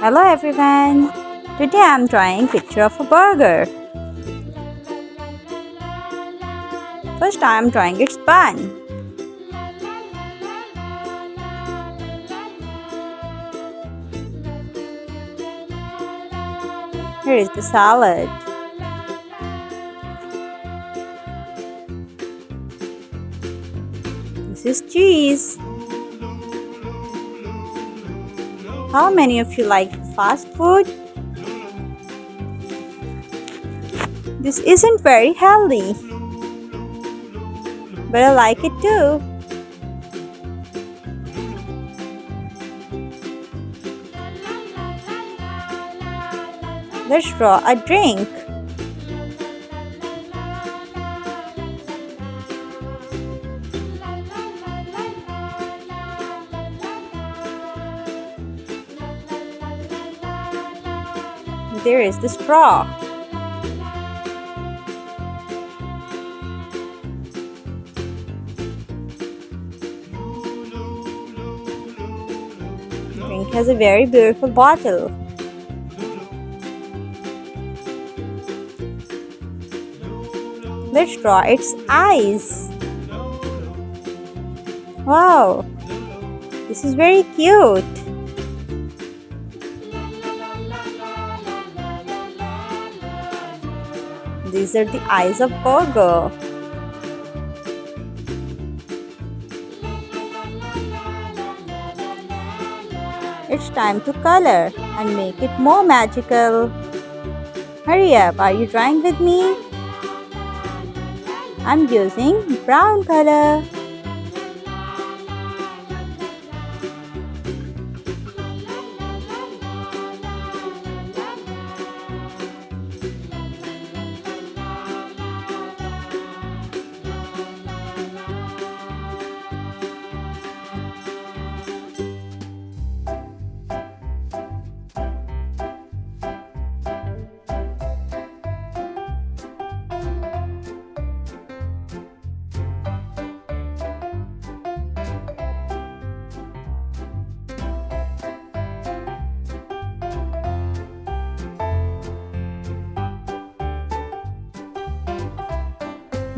Hello everyone. Today I'm drawing picture of a burger. First I am drawing its bun. Here is the salad. This is cheese. How many of you like fast food? This isn't very healthy, but I like it too. Let's draw a drink. There is the straw. The drink has a very beautiful bottle. Let's draw its eyes. Wow, this is very cute. These are the eyes of burger. It's time to color and make it more magical. Hurry up, are you drawing with me? I'm using brown color.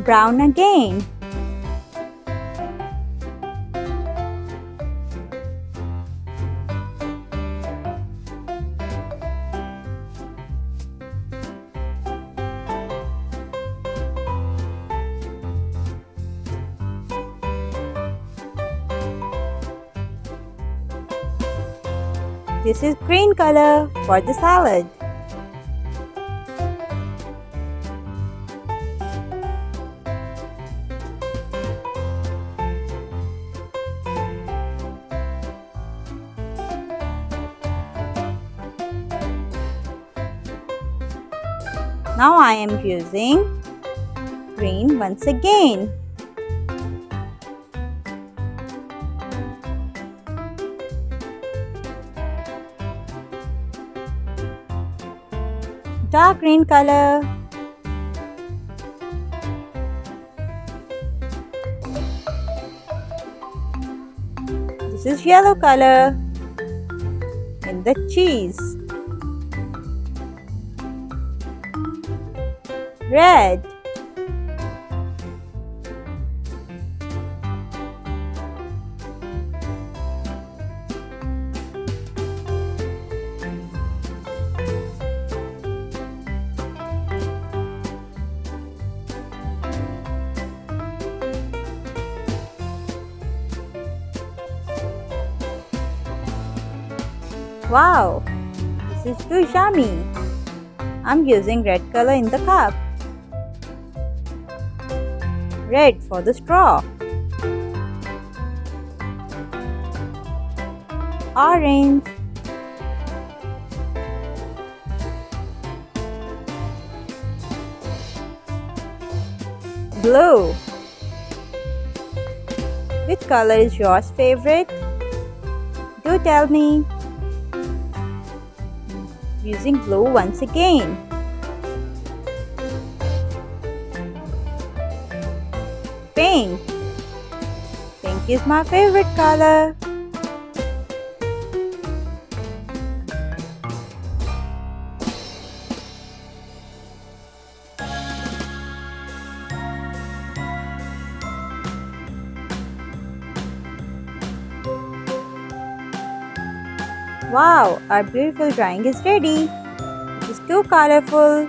Brown again. This is green color for the salad. Now I am using green once again. Dark green color. This is yellow color in the cheese. Red. Wow, this is too yummy. I'm using red color in the cup. Red for the straw. Orange. Blue. Which color is yours favorite? Do tell me. Using blue once again. Pink. Pink is my favorite color. Wow, our beautiful drawing is ready. It is too colorful.